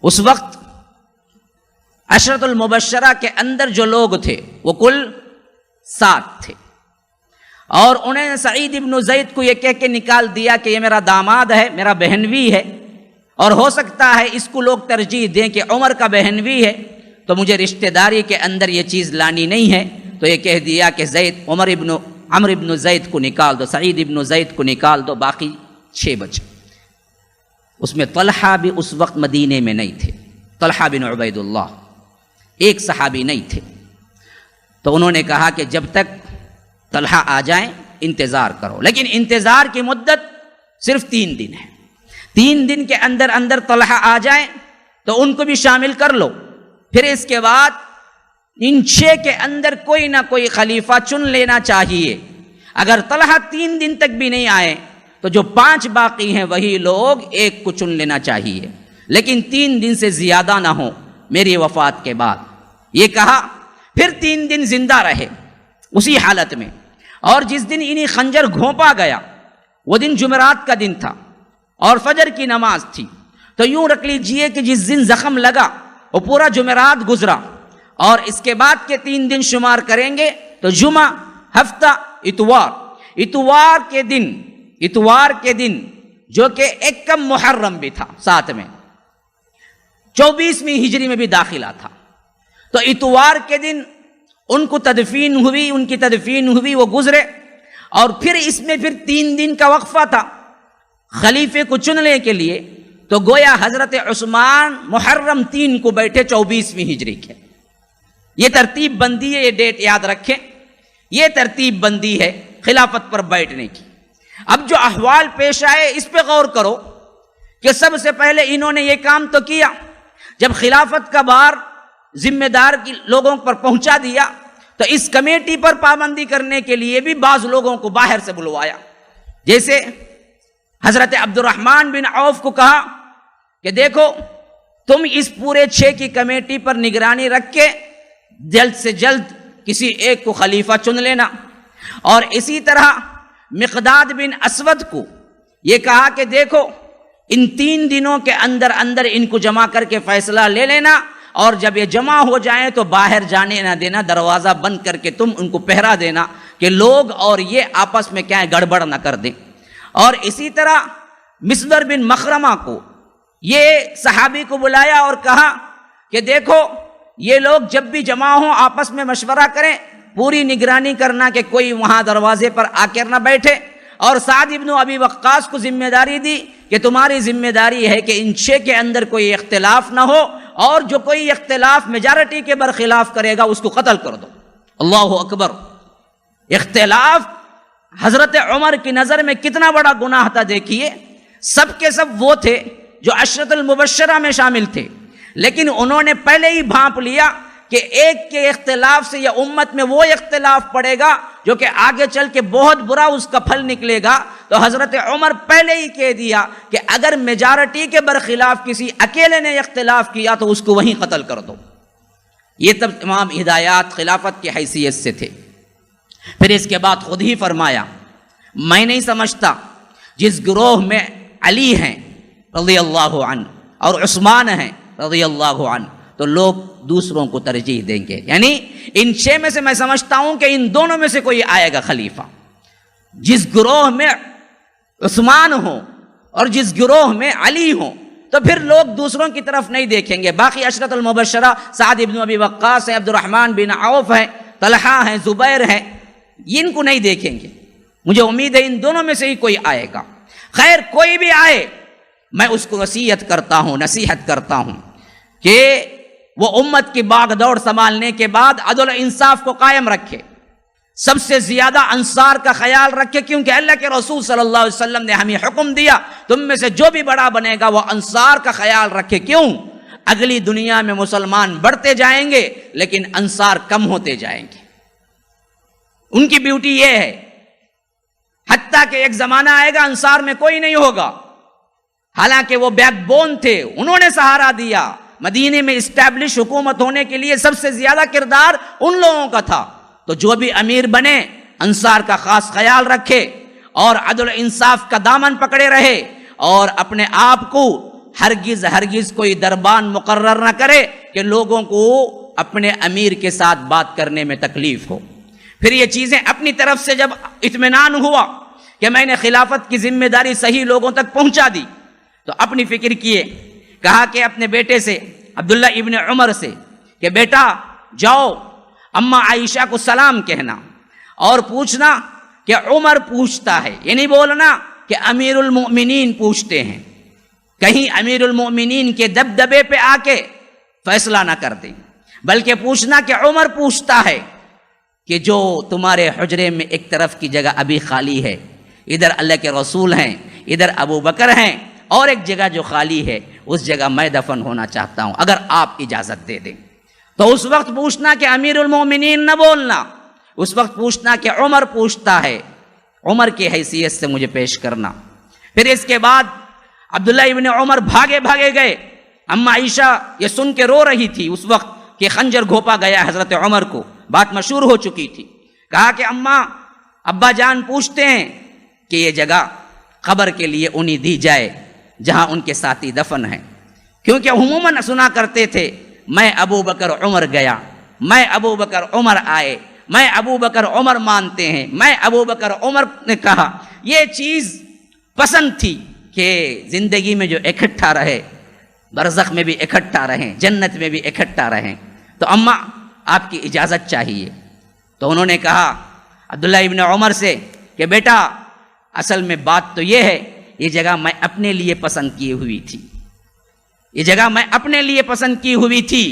اس وقت عشرۃ المبشرہ کے اندر جو لوگ تھے وہ کل 7 تھے, اور انہیں سعید ابن زید کو یہ کہہ کے نکال دیا کہ یہ میرا داماد ہے, میرا بہنوی ہے, اور ہو سکتا ہے اس کو لوگ ترجیح دیں کہ عمر کا بہنوی ہے, تو مجھے رشتہ داری کے اندر یہ چیز لانی نہیں ہے. تو یہ کہہ دیا کہ عمر ابن زید کو نکال دو, سعید ابن زید کو نکال دو, باقی 6 بچے. اس میں طلحہ بھی اس وقت مدینے میں نہیں تھے, طلحہ بن عبید اللہ ایک صحابی نہیں تھے. تو انہوں نے کہا کہ جب تک طلحہ آ جائیں انتظار کرو, لیکن انتظار کی مدت صرف 3 دن ہے. 3 دن کے اندر طلحہ آ جائیں تو ان کو بھی شامل کر لو. پھر اس کے بعد ان 6 کے اندر کوئی نہ کوئی خلیفہ چن لینا چاہیے. اگر طلحہ 3 دن تک بھی نہیں آئے تو جو 5 باقی ہیں وہی لوگ ایک کو چن لینا چاہیے, لیکن 3 دن سے زیادہ نہ ہو میری وفات کے بعد. یہ کہا, پھر 3 دن زندہ رہے اسی حالت میں. اور جس دن انہیں خنجر گھونپا گیا وہ دن جمعرات کا دن تھا اور فجر کی نماز تھی. تو یوں رکھ لیجئے کہ جس دن زخم لگا وہ پورا جمعرات گزرا, اور اس کے بعد کے 3 دن شمار کریں گے تو جمعہ, ہفتہ, اتوار کے دن جو کہ ایک کم محرم بھی تھا, ساتھ میں 24ویں ہجری میں بھی داخلہ تھا. تو اتوار کے دن ان کی تدفین ہوئی, وہ گزرے. اور پھر اس میں 3 دن کا وقفہ تھا خلیفے کو چننے کے لیے. تو گویا حضرت عثمان محرم 3 کو بیٹھے 24ویں ہجری کے. یہ ترتیب بندی ہے, یہ ڈیٹ یاد رکھیں, یہ ترتیب بندی ہے خلافت پر بیٹھنے کی. اب جو احوال پیش آئے اس پہ غور کرو کہ سب سے پہلے انہوں نے یہ کام تو کیا, جب خلافت کا بار ذمہ دار کی لوگوں پر پہنچا دیا تو اس کمیٹی پر پابندی کرنے کے لیے بھی بعض لوگوں کو باہر سے بلوایا. جیسے حضرت عبد الرحمن بن عوف کو کہا کہ دیکھو تم اس پورے 6 کی کمیٹی پر نگرانی رکھ کے جلد سے جلد کسی ایک کو خلیفہ چن لینا. اور اسی طرح مقداد بن اسود کو یہ کہا کہ دیکھو ان 3 دنوں کے اندر ان کو جمع کر کے فیصلہ لے لینا, اور جب یہ جمع ہو جائیں تو باہر جانے نہ دینا, دروازہ بند کر کے تم ان کو پہرا دینا کہ لوگ اور یہ آپس میں کیا ہے گڑبڑ نہ کر دیں. اور اسی طرح مسور بن مخرمہ کو یہ صحابی کو بلایا اور کہا کہ دیکھو یہ لوگ جب بھی جمع ہوں آپس میں مشورہ کریں, پوری نگرانی کرنا کہ کوئی وہاں دروازے پر آ کر نہ بیٹھے. اور سعد ابن ابی وقاص کو ذمہ داری دی کہ تمہاری ذمہ داری ہے کہ ان 6 کے اندر کوئی اختلاف نہ ہو, اور جو کوئی اختلاف میجارٹی کے برخلاف کرے گا اس کو قتل کر دو. اللہ اکبر. اختلاف حضرت عمر کی نظر میں کتنا بڑا گناہ تھا دیکھیے. سب کے سب وہ تھے جو عشرۃ المبشرہ میں شامل تھے، لیکن انہوں نے پہلے ہی بھانپ لیا کہ ایک کے اختلاف سے یا امت میں وہ اختلاف پڑے گا جو کہ آگے چل کے بہت برا اس کا پھل نکلے گا. تو حضرت عمر پہلے ہی کہہ دیا کہ اگر میجارٹی کے برخلاف کسی اکیلے نے اختلاف کیا تو اس کو وہیں قتل کر دو. یہ تب تمام ہدایات خلافت کی حیثیت سے تھے. پھر اس کے بعد خود ہی فرمایا میں نہیں سمجھتا جس گروہ میں علی ہیں رضی اللہ عنہ اور عثمان ہیں رضی اللہ عنہ تو لوگ دوسروں کو ترجیح دیں گے. یعنی ان 6 میں سے میں سمجھتا ہوں کہ ان دونوں میں سے کوئی آئے گا خلیفہ. جس گروہ میں عثمان ہوں اور جس گروہ میں علی ہوں تو پھر لوگ دوسروں کی طرف نہیں دیکھیں گے. باقی عشرۃ المبشرہ سعد بن ابی وقاص ہیں، عبد الرحمن بن عوف ہیں، طلحہ ہیں، زبیر ہیں، ان کو نہیں دیکھیں گے. مجھے امید ہے ان دونوں میں سے ہی کوئی آئے گا. خیر کوئی بھی آئے میں اس کو نصیحت کرتا ہوں کہ وہ امت کی باغ دوڑ سنبھالنے کے بعد عدل و انصاف کو قائم رکھے. سب سے زیادہ انصار کا خیال رکھے، کیونکہ اللہ کے رسول صلی اللہ علیہ وسلم نے ہمیں حکم دیا تم میں سے جو بھی بڑا بنے گا وہ انصار کا خیال رکھے. کیوں؟ اگلی دنیا میں مسلمان بڑھتے جائیں گے لیکن انصار کم ہوتے جائیں گے. ان کی بیوٹی یہ ہے حتیٰ کہ ایک زمانہ آئے گا انصار میں کوئی نہیں ہوگا. حالانکہ وہ بیک بون تھے، انہوں نے سہارا دیا. مدینے میں اسٹیبلش حکومت ہونے کے لیے سب سے زیادہ کردار ان لوگوں کا تھا. تو جو بھی امیر بنے انصار کا خاص خیال رکھے اور عدل و انصاف کا دامن پکڑے رہے اور اپنے آپ کو ہرگز کوئی دربان مقرر نہ کرے کہ لوگوں کو اپنے امیر کے ساتھ بات کرنے میں تکلیف ہو. پھر یہ چیزیں اپنی طرف سے جب اطمینان ہوا کہ میں نے خلافت کی ذمہ داری صحیح لوگوں تک پہنچا دی تو اپنی فکر کیے. کہا کہ اپنے بیٹے سے عبداللہ ابن عمر سے کہ بیٹا جاؤ اماں عائشہ کو سلام کہنا اور پوچھنا کہ عمر پوچھتا ہے. یہ نہیں بولنا کہ امیر المؤمنین پوچھتے ہیں، کہیں امیر المؤمنین کے دبدبے پہ آ کے فیصلہ نہ کر دیں، بلکہ پوچھنا کہ عمر پوچھتا ہے کہ جو تمہارے حجرے میں ایک طرف کی جگہ ابھی خالی ہے، ادھر اللہ کے رسول ہیں، ادھر ابو بکر ہیں، اور ایک جگہ جو خالی ہے اس جگہ میں دفن ہونا چاہتا ہوں، اگر آپ اجازت دے دیں. تو اس وقت پوچھنا کہ امیر المومنین نہ بولنا، اس وقت پوچھنا کہ عمر پوچھتا ہے، عمر کی حیثیت سے مجھے پیش کرنا. پھر اس کے بعد عبداللہ ابن عمر بھاگے گئے. اما عائشہ یہ سن کے رو رہی تھی اس وقت کہ خنجر گھونپا گیا حضرت عمر کو، بات مشہور ہو چکی تھی. کہا کہ اماں ابا جان پوچھتے ہیں کہ یہ جگہ قبر کے لیے انہیں دی جائے جہاں ان کے ساتھی دفن ہیں، کیونکہ عموماً سنا کرتے تھے میں ابو بکر عمر گیا، میں ابو بکر عمر آئے، میں ابو بکر عمر مانتے ہیں، میں ابو بکر عمر نے کہا. یہ چیز پسند تھی کہ زندگی میں جو اکٹھا رہے، برزخ میں بھی اکٹھا رہیں، جنت میں بھی اکٹھا رہیں. تو اماں آپ کی اجازت چاہیے. تو انہوں نے کہا عبداللہ ابن عمر سے کہ بیٹا اصل میں بات تو یہ ہے، یہ جگہ میں اپنے لیے پسند کی ہوئی تھی، یہ جگہ میں اپنے لیے پسند کی ہوئی تھی،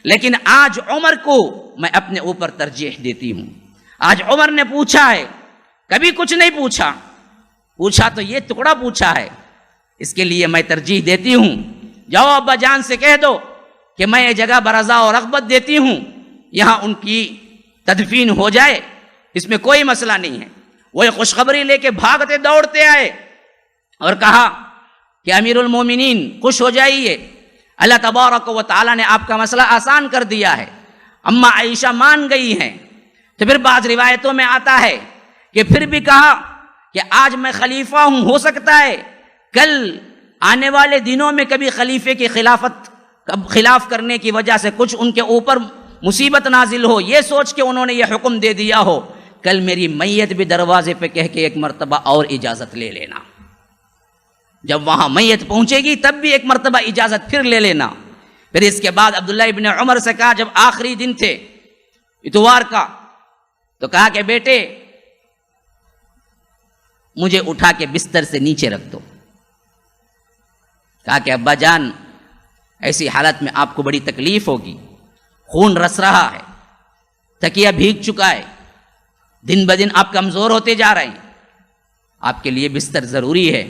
لیکن آج عمر کو میں اپنے اوپر ترجیح دیتی ہوں. آج عمر نے پوچھا ہے، کبھی کچھ نہیں پوچھا تو یہ ٹکڑا پوچھا ہے، اس کے لیے میں ترجیح دیتی ہوں. جاؤ ابا جان سے کہہ دو کہ میں یہ جگہ برضا اور رغبت دیتی ہوں، یہاں ان کی تدفین ہو جائے، اس میں کوئی مسئلہ نہیں ہے. وہ یہ خوشخبری لے کے بھاگتے دوڑتے آئے اور کہا کہ امیر المومنین خوش ہو جائیے، اللہ تبارک و تعالیٰ نے آپ کا مسئلہ آسان کر دیا ہے. اما عائشہ مان گئی ہیں. تو پھر بعض روایتوں میں آتا ہے کہ پھر بھی کہا کہ آج میں خلیفہ ہوں، ہو سکتا ہے کل آنے والے دنوں میں کبھی خلیفے کی خلاف کرنے کی وجہ سے کچھ ان کے اوپر مصیبت نازل ہو، یہ سوچ کے انہوں نے یہ حکم دے دیا ہو، کل میری میت بھی دروازے پہ کہہ کے ایک مرتبہ اور اجازت لے لینا. جب وہاں میت پہنچے گی تب بھی ایک مرتبہ اجازت پھر لے لینا. پھر اس کے بعد عبداللہ ابن عمر سے کہا، جب آخری دن تھے اتوار کا، تو کہا کہ بیٹے مجھے اٹھا کے بستر سے نیچے رکھ دو. کہا کہ ابا جان ایسی حالت میں آپ کو بڑی تکلیف ہوگی، خون رس رہا ہے، تکیہ بھیگ چکا ہے، دن بدن آپ کمزور ہوتے جا رہے ہیں، آپ کے لیے بستر ضروری ہے،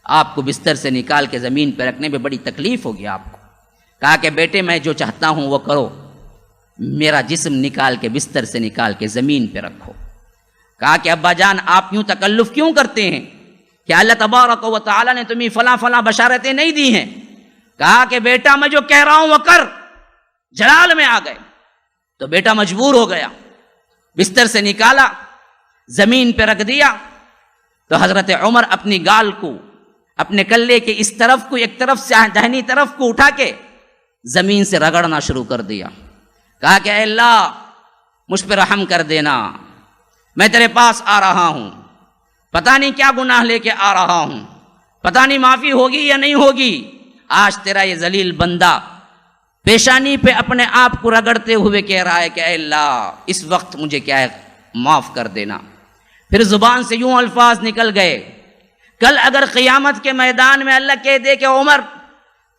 آپ کو بستر سے نکال کے زمین پہ رکھنے میں بڑی تکلیف ہوگی آپ کو. کہا کہ بیٹے میں جو چاہتا ہوں وہ کرو، میرا جسم نکال کے بستر سے نکال کے زمین پہ رکھو. کہا کہ ابا جان آپ یوں تکلف کیوں کرتے ہیں؟ کہ اللہ تبارک و تعالیٰ نے تمہیں فلاں فلاں بشارتیں نہیں دی ہیں. کہا کہ بیٹا میں جو کہہ رہا ہوں وہ کر. جلال میں آ گئے تو بیٹا مجبور ہو گیا، بستر سے نکالا، زمین پہ رکھ دیا. تو حضرت عمر اپنی گال کو، اپنے کلے کے اس طرف کو ایک طرف سے دہنی طرف کو اٹھا کے زمین سے رگڑنا شروع کر دیا. کہا کہ اے اللہ مجھ پہ رحم کر دینا، میں تیرے پاس آ رہا ہوں، پتہ نہیں کیا گناہ لے کے آ رہا ہوں، پتہ نہیں معافی ہوگی یا نہیں ہوگی. آج تیرا یہ ذلیل بندہ پیشانی پہ اپنے آپ کو رگڑتے ہوئے کہہ رہا ہے کہ اے اللہ اس وقت مجھے کیا ہے معاف کر دینا. پھر زبان سے یوں الفاظ نکل گئے، کل اگر قیامت کے میدان میں اللہ کہہ دے کہ عمر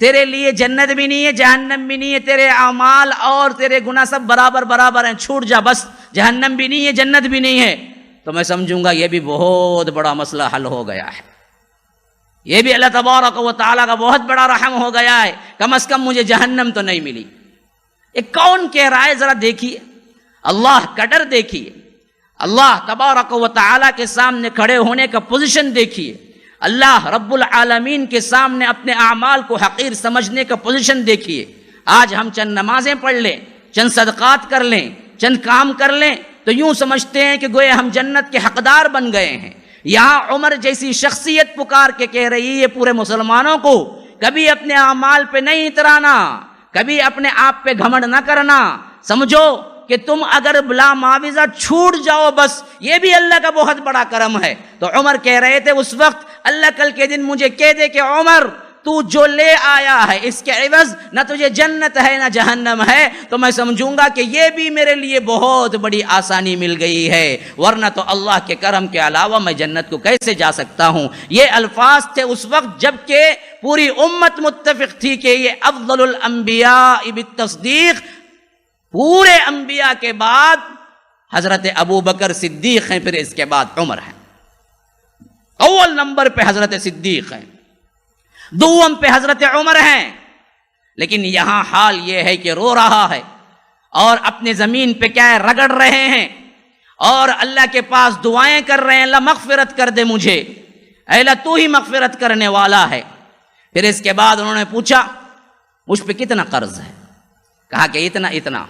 تیرے لیے جنت بھی نہیں ہے جہنم بھی نہیں ہے، تیرے اعمال اور تیرے گناہ سب برابر برابر ہیں، چھوٹ جا بس، جہنم بھی نہیں ہے جنت بھی نہیں ہے، تو میں سمجھوں گا یہ بھی بہت بڑا مسئلہ حل ہو گیا ہے، یہ بھی اللہ تبارک و تعالیٰ کا بہت بڑا رحم ہو گیا ہے، کم از کم مجھے جہنم تو نہیں ملی. یہ کون کہہ رہا ہے؟ ذرا دیکھیے اللہ کا ڈر دیکھیے، اللہ تبارک و تعالیٰ کے سامنے کھڑے ہونے کا پوزیشن دیکھیے، اللہ رب العالمین کے سامنے اپنے اعمال کو حقیر سمجھنے کا پوزیشن دیکھیے. آج ہم چند نمازیں پڑھ لیں، چند صدقات کر لیں، چند کام کر لیں تو یوں سمجھتے ہیں کہ گویا ہم جنت کے حقدار بن گئے ہیں. یہاں عمر جیسی شخصیت پکار کے کہہ رہی ہے پورے مسلمانوں کو کبھی اپنے اعمال پہ نہیں اترانا، کبھی اپنے آپ پہ گھمنڈ نہ کرنا، سمجھو کہ تم اگر بلا معاوضہ چھوٹ جاؤ بس یہ بھی اللہ کا بہت بڑا کرم ہے. تو عمر کہہ رہے تھے اس وقت اللہ کل کے دن مجھے کہہ دے کہ عمر تو جو لے آیا ہے اس کے عوض نہ تجھے جنت ہے نہ جہنم ہے، تو میں سمجھوں گا کہ یہ بھی میرے لیے بہت بڑی آسانی مل گئی ہے، ورنہ تو اللہ کے کرم کے علاوہ میں جنت کو کیسے جا سکتا ہوں. یہ الفاظ تھے اس وقت جب کہ پوری امت متفق تھی کہ یہ افضل الانبیاء بالتصدیق، پورے انبیاء کے بعد حضرت ابو بکر صدیق ہیں، پھر اس کے بعد عمر ہیں، اول نمبر پہ حضرت صدیق ہیں، دوم پہ حضرت عمر ہیں. لیکن یہاں حال یہ ہے کہ رو رہا ہے اور اپنے زمین پہ کیا ہے رگڑ رہے ہیں اور اللہ کے پاس دعائیں کر رہے ہیں، اللہ مغفرت کر دے مجھے، اے اللہ تو ہی مغفرت کرنے والا ہے. پھر اس کے بعد انہوں نے پوچھا مجھ پہ کتنا قرض ہے؟ کہا کہ اتنا.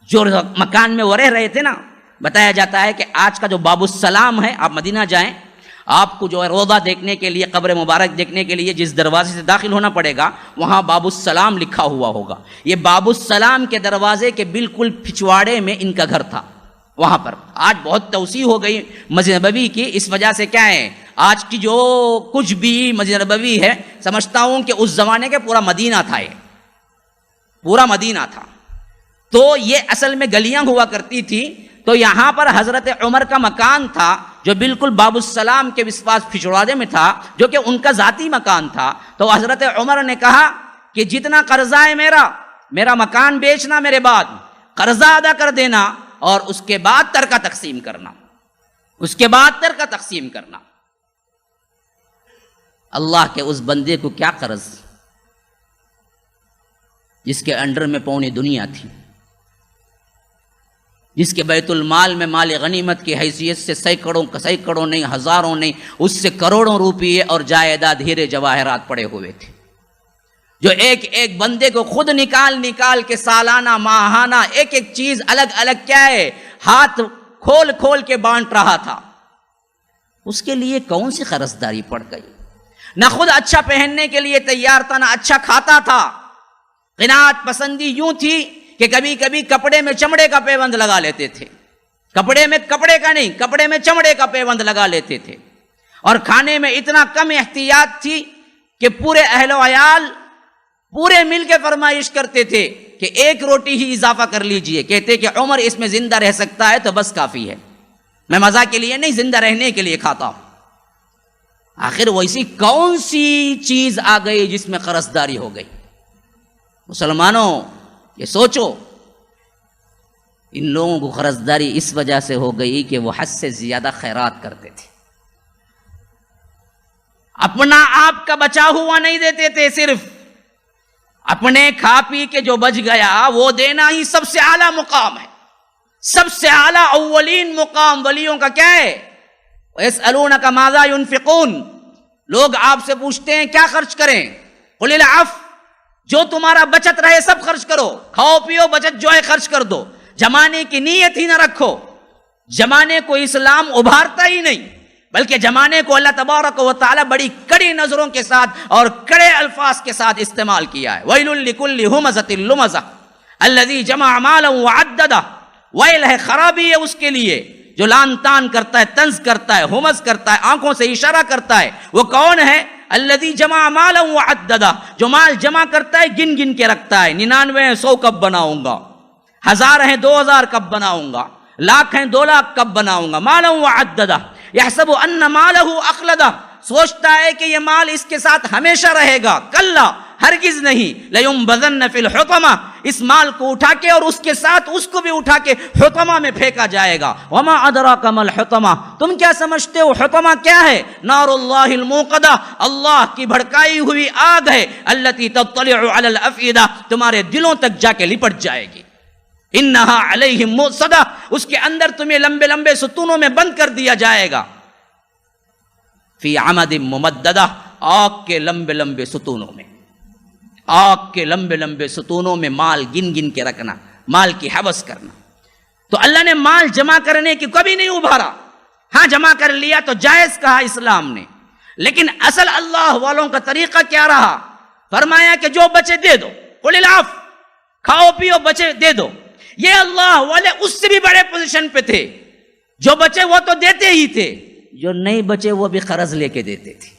جو مکان میں وہ رہ رہے تھے نا، بتایا جاتا ہے کہ آج کا جو باب السلام ہے، آپ مدینہ جائیں، آپ کو جو ہے روضہ دیکھنے کے لیے، قبر مبارک دیکھنے کے لیے جس دروازے سے داخل ہونا پڑے گا وہاں باب السلام لکھا ہوا ہوگا. یہ باب السلام کے دروازے کے بالکل پچھواڑے میں ان کا گھر تھا. وہاں پر آج بہت توسیع ہو گئی مسجد نبوی کی، اس وجہ سے کیا ہے آج کی جو کچھ بھی مسجد نبوی ہے سمجھتا ہوں کہ اس زمانے کے پورا مدینہ تھا، یہ پورا مدینہ تھا. تو یہ اصل میں گلیاں ہوا کرتی تھی. تو یہاں پر حضرت عمر کا مکان تھا جو بالکل باب السلام کے پاس پچھواڑے میں تھا، جو کہ ان کا ذاتی مکان تھا. تو حضرت عمر نے کہا کہ جتنا قرضہ ہے میرا مکان بیچنا، میرے بعد قرضہ ادا کر دینا اور اس کے بعد ترکہ تقسیم کرنا، اس کے بعد ترکہ تقسیم کرنا. اللہ کے اس بندے کو کیا قرض جس کے انڈر میں پوری دنیا تھی، جس کے بیت المال میں مال غنیمت کی حیثیت سے سینکڑوں نہیں، ہزاروں نہیں، اس سے کروڑوں روپیے اور جائیداد ہیرے جواہرات پڑے ہوئے تھے، جو ایک ایک بندے کو خود نکال کے سالانہ ماہانہ ایک ایک چیز الگ الگ کیا ہے ہاتھ کھول کے بانٹ رہا تھا. اس کے لیے کون سی قرضداری پڑ گئی؟ نہ خود اچھا پہننے کے لیے تیار تھا، نہ اچھا کھاتا تھا. قناعت پسندی یوں تھی کہ کبھی کبھی کپڑے میں چمڑے کا پیوند لگا لیتے تھے، کپڑے میں کپڑے کا نہیں، کپڑے میں چمڑے کا پیوند لگا لیتے تھے. اور کھانے میں اتنا کم احتیاط تھی کہ پورے اہل و عیال پورے مل کے فرمائش کرتے تھے کہ ایک روٹی ہی اضافہ کر لیجئے. کہتے کہ عمر اس میں زندہ رہ سکتا ہے تو بس کافی ہے، میں مزہ کے لیے نہیں، زندہ رہنے کے لیے کھاتا ہوں. آخر ویسی کون سی چیز آ گئی جس میں قرضداری ہو گئی؟ مسلمانوں یہ سوچو ان لوگوں کو قرضداری اس وجہ سے ہو گئی کہ وہ حد سے زیادہ خیرات کرتے تھے، اپنا آپ کا بچا ہوا نہیں دیتے تھے، صرف اپنے کھا پی کے جو بچ گیا وہ دینا ہی سب سے اعلیٰ مقام ہے، سب سے اعلیٰ اولین مقام ولیوں کا کیا ہے؟ وَيَسْأَلُونَكَ مَاذَا يُنْفِقُونَ، لوگ آپ سے پوچھتے ہیں کیا خرچ کریں، قُلِ الْعَفْوَ، جو تمہارا بچت رہے سب خرچ کرو، کھاؤ پیو بچت جو ہے خرچ کر دو، جمانے کی نیت ہی نہ رکھو، جمانے کو اسلام ابھارتا ہی نہیں، بلکہ جمانے کو اللہ تبارک و تعالی بڑی کڑی نظروں کے ساتھ اور کڑے الفاظ کے ساتھ استعمال کیا ہے۔ وَيْلٌ لِكُلِّ هُمَزَةٍ لُمَزَةٍ الَّذِي جَمَعَ مَالًا وَعَدَّدَهُ، ویل ہے، خرابی ہے اس کے لیے جو لان تان کرتا ہے، طنز کرتا ہے، ہمز کرتا ہے، آنکھوں سے اشارہ کرتا ہے۔ وہ کون ہے؟ الذی جمع مالا وعددہ، جو مال جمع کرتا ہے گن گن کے رکھتا ہے، 99 ہیں 100 کب بناؤں گا، 1000 ہیں 2000 کب بناؤں گا، لاکھ ہیں 2 لاکھ کب بناؤں گا، مالا وعددہ یحسب ان مالہ اخلدہ، سوچتا ہے کہ یہ مال اس کے ساتھ ہمیشہ رہے گا، کلا ہرگز نہیں، لیمبذن فی الحطمہ، اس مال کو اٹھا کے اور اس کے ساتھ اس کو بھی اٹھا کے حطمہ میں پھینکا جائے گا۔ وما ادراک ما الحطمہ، تم کیا سمجھتے ہو حطمہ کیا ہے؟ نار اللہ الموقدہ، اللہ کی بھڑکائی ہوئی آگ ہے، التی تطلع علی الافئدہ، تمہارے دلوں تک جا کے لپٹ جائے گی۔ انہا علیہم موصدہ، اس کے اندر تمہیں لمبے لمبے ستونوں میں بند کر دیا جائے گا، فی عمد ممددہ، آگ کے لمبے لمبے ستونوں میں، آگ کے لمبے لمبے ستونوں میں مال گن گن کے رکھنا، مال کی حوث کرنا۔ تو اللہ نے مال جمع کرنے کی کبھی نہیں ابھارا، ہاں جمع کر لیا تو جائز کہا اسلام نے، لیکن اصل اللہ والوں کا طریقہ کیا رہا؟ فرمایا کہ جو بچے دے دو، قل العفو، کھاؤ پیو بچے دے دو۔ یہ اللہ والے اس سے بھی بڑے پوزیشن پہ تھے، جو بچے وہ تو دیتے ہی تھے، جو نہیں بچے وہ بھی قرض لے کے دیتے تھے،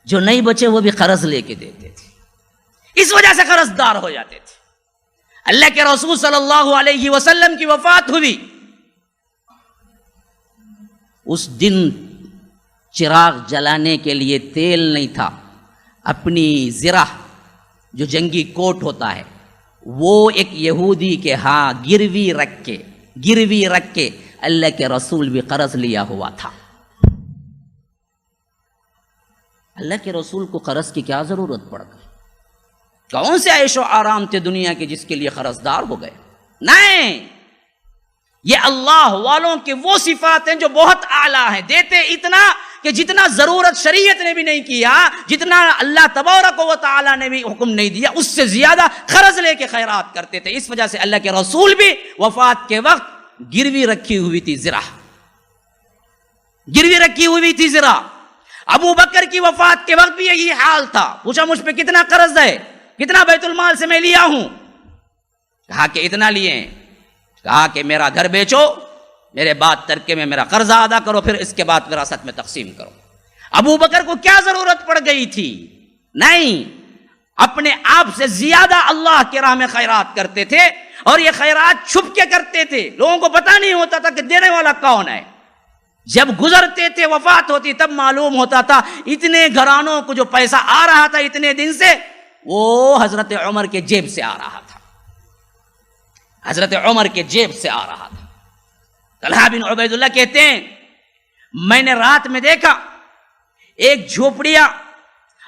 جو نہیں بچے وہ بھی قرض لے کے دیتے تھے، اس وجہ سے قرض دار ہو جاتے تھے۔ اللہ کے رسول صلی اللہ علیہ وسلم کی وفات ہوئی، اس دن چراغ جلانے کے لیے تیل نہیں تھا، اپنی زرہ جو جنگی کوٹ ہوتا ہے وہ ایک یہودی کے ہاں گروی رکھ کے اللہ کے رسول بھی قرض لیا ہوا تھا۔ اللہ کے رسول کو قرض کی کیا ضرورت پڑ گئی؟ کون سے عیش و آرام تھے دنیا کے جس کے لیے قرض دار ہو گئے؟ نہیں، یہ اللہ والوں کے وہ صفات ہیں جو بہت اعلیٰ ہیں، دیتے اتنا کہ جتنا ضرورت شریعت نے بھی نہیں کیا، جتنا اللہ تبارک و تعالیٰ نے بھی حکم نہیں دیا، اس سے زیادہ قرض لے کے خیرات کرتے تھے۔ اس وجہ سے اللہ کے رسول بھی وفات کے وقت گروی رکھی ہوئی تھی زرہ، گروی رکھی ہوئی تھی زرہ۔ ابو بکر کی وفات کے وقت بھی یہی حال تھا، پوچھا مجھ پہ کتنا قرض ہے، کتنا بیت المال سے میں لیا ہوں؟ کہا کہ اتنا لیے ہیں۔ کہا کہ میرا گھر بیچو، میرے بعد ترکے میں میرا قرضہ ادا کرو، پھر اس کے بعد وراثت میں تقسیم کرو۔ ابو بکر کو کیا ضرورت پڑ گئی تھی؟ نہیں، اپنے آپ سے زیادہ اللہ کی راہ میں خیرات کرتے تھے، اور یہ خیرات چھپ کے کرتے تھے، لوگوں کو پتہ نہیں ہوتا تھا کہ دینے والا کون ہے۔ جب گزرتے تھے، وفات ہوتی، تب معلوم ہوتا تھا اتنے گھرانوں کو جو پیسہ آ رہا تھا اتنے دن سے، وہ حضرت عمر کے جیب سے آ رہا تھا، حضرت عمر کے جیب سے آ رہا تھا۔ طلحہ بن عبید اللہ کہتے ہیں میں نے رات میں دیکھا ایک جھوپڑیا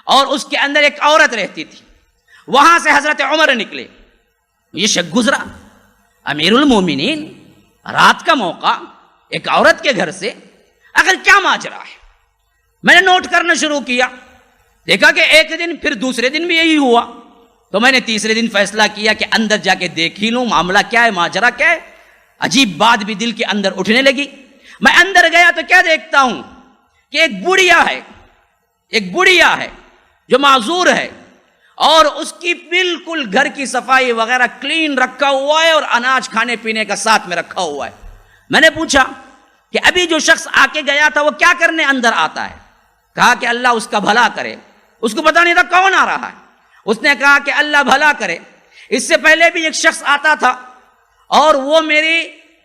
اور اس کے اندر ایک عورت رہتی تھی، وہاں سے حضرت عمر نکلے، یہ شک گزرا، امیر المومنین، رات کا موقع، ایک عورت کے گھر سے، اگر کیا ماجرا ہے؟ میں نے نوٹ کرنا شروع کیا، دیکھا کہ ایک دن، پھر دوسرے دن بھی یہی ہوا، تو میں نے تیسرے دن فیصلہ کیا کہ اندر جا کے دیکھ ہی لوں معاملہ کیا ہے، ماجرا کیا ہے۔ عجیب بات بھی دل کے اندر اٹھنے لگی۔ میں اندر گیا تو کیا دیکھتا ہوں کہ ایک بڑھیا ہے جو معذور ہے، اور اس کی بالکل گھر کی صفائی وغیرہ کلین رکھا ہوا ہے، اور اناج کھانے پینے کا ساتھ میں رکھا ہوا ہے۔ میں نے پوچھا کہ ابھی جو شخص آ کے گیا تھا وہ کیا کرنے اندر آتا ہے؟ کہا کہ اللہ اس کا بھلا کرے۔ اس کو پتا نہیں تھا کون آ رہا ہے، اس نے کہا کہ اللہ بھلا کرے۔ اس سے پہلے بھی ایک شخص آتا تھا اور وہ میری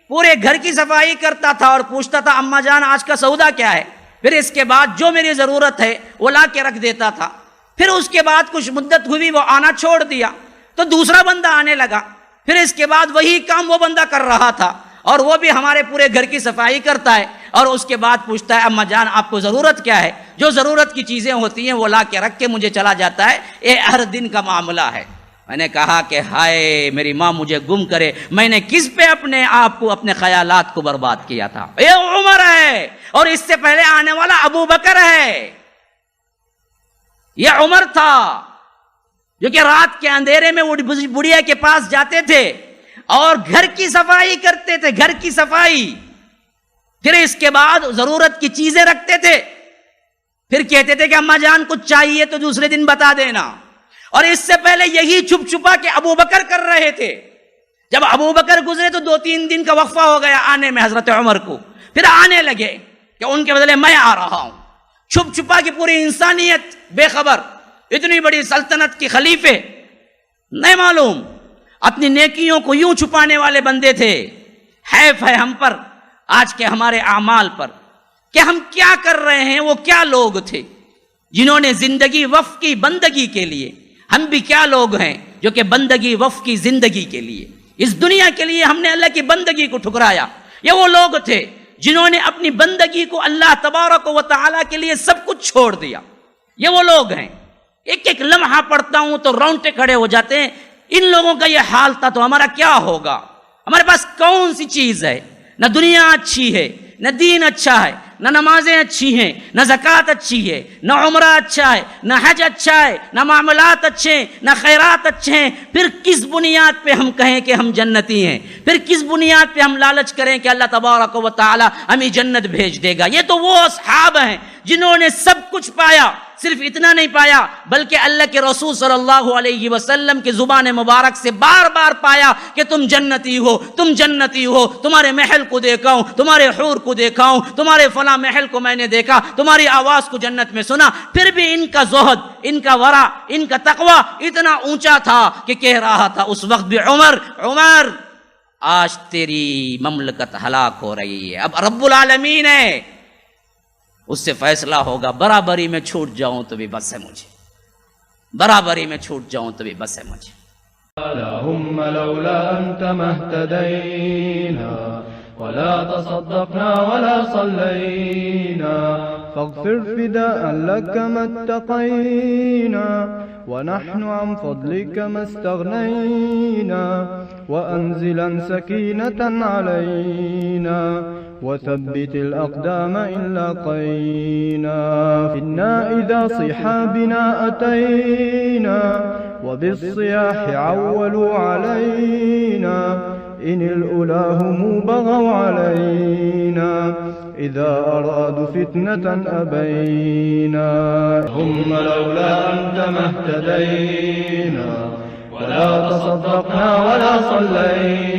پورے گھر کی صفائی کرتا تھا اور پوچھتا تھا اماں جان آج کا سودا کیا ہے، پھر اس کے بعد جو میری ضرورت ہے وہ لا کے رکھ دیتا تھا۔ پھر اس کے بعد کچھ مدت ہوئی، وہ آنا چھوڑ دیا، تو دوسرا بندہ آنے لگا، پھر اس کے بعد وہی کام وہ بندہ کر رہا تھا، اور وہ بھی ہمارے پورے گھر کی صفائی کرتا ہے، اور اس کے بعد پوچھتا ہے اماں جان آپ کو ضرورت کیا ہے؟ جو ضرورت کی چیزیں ہوتی ہیں وہ لا کے رکھ کے مجھے چلا جاتا ہے، یہ ہر دن کا معاملہ ہے۔ میں نے کہا کہ ہائے میری ماں مجھے گم کرے، میں نے کس پہ اپنے آپ کو، اپنے خیالات کو برباد کیا تھا؟ یہ عمر ہے، اور اس سے پہلے آنے والا ابو بکر ہے۔ یہ عمر تھا جو کہ رات کے اندھیرے میں وہ بڑھیا کے پاس جاتے تھے اور گھر کی صفائی کرتے تھے، گھر کی صفائی، پھر اس کے بعد ضرورت کی چیزیں رکھتے تھے، پھر کہتے تھے کہ اماں جان کچھ چاہیے تو دوسرے دن بتا دینا۔ اور اس سے پہلے یہی چھپ چھپا کے ابو بکر کر رہے تھے۔ جب ابو بکر گزرے تو 2-3 دن کا وقفہ ہو گیا آنے میں حضرت عمر کو، پھر آنے لگے کہ ان کے بدلے میں آ رہا ہوں۔ چھپ چھپا کے پوری انسانیت بے خبر، اتنی بڑی سلطنت کی خلیفے نہیں معلوم، اپنی نیکیوں کو یوں چھپانے والے بندے تھے۔ حیف ہے ہم پر، آج کے ہمارے اعمال پر، کہ ہم کیا کر رہے ہیں، وہ کیا لوگ تھے جنہوں نے زندگی وقف کی بندگی کے لیے۔ ہم بھی کیا لوگ ہیں جو کہ بندگی وقف کی زندگی کے لیے، اس دنیا کے لیے ہم نے اللہ کی بندگی کو ٹھکرایا۔ یہ وہ لوگ تھے جنہوں نے اپنی بندگی کو اللہ تبارک و تعالیٰ کے لیے سب کچھ چھوڑ دیا۔ یہ وہ لوگ ہیں، ایک ایک لمحہ پڑھتا ہوں تو رونگٹے کھڑے ہو جاتے ہیں۔ ان لوگوں کا یہ حال تھا تو ہمارا کیا ہوگا؟ ہمارے پاس کون سی چیز ہے؟ نہ دنیا اچھی ہے، نہ دین اچھا ہے، نہ نمازیں اچھی ہیں، نہ زکوٰۃ اچھی ہے، نہ عمرہ اچھا ہے، نہ حج اچھا ہے، نہ معاملات اچھے ہیں، نہ خیرات اچھے ہیں۔ پھر کس بنیاد پہ ہم کہیں کہ ہم جنتی ہیں؟ پھر کس بنیاد پہ ہم لالچ کریں کہ اللہ تبارک و تعالی ہمیں جنت بھیج دے گا؟ یہ تو وہ اصحاب ہیں جنہوں نے سب کچھ پایا، صرف اتنا نہیں پایا بلکہ اللہ کے رسول صلی اللہ علیہ وسلم کی زبان مبارک سے بار بار پایا کہ تم جنتی ہو، تم جنتی ہو، تمہارے محل کو دیکھا ہوں، تمہارے حور کو دیکھا ہوں، تمہارے فلاں محل کو میں نے دیکھا، تمہاری آواز کو جنت میں سنا۔ پھر بھی ان کا زہد، ان کا ورع، ان کا تقوی اتنا اونچا تھا کہ کہہ رہا تھا اس وقت بھی عمر عمر آج تیری مملکت ہلاک ہو رہی ہے، اب رب العالمین ہے، اس سے فیصلہ ہوگا۔ برابری میں چھوٹ جاؤں تو بھی بس ہے مجھے، برابری میں چھوٹ جاؤں تو بھی بس ہے مجھے۔ اللهم لولا أنت ما اهتدينا ولا تصدقنا ولا صلينا فاغفر فداء لك ما اتقينا ونحن عن فضلك ما استغنينا وأنزلا سكينة علينا وثبت الأقدام إن لاقينا إنا إذا صحابنا أتينا وبالصياح عولوا علينا إن الأولى هم بغوا علينا إذا أرادوا فتنة أبينا هم لولا أنت ما اهتدينا ولا تصدقنا ولا صلينا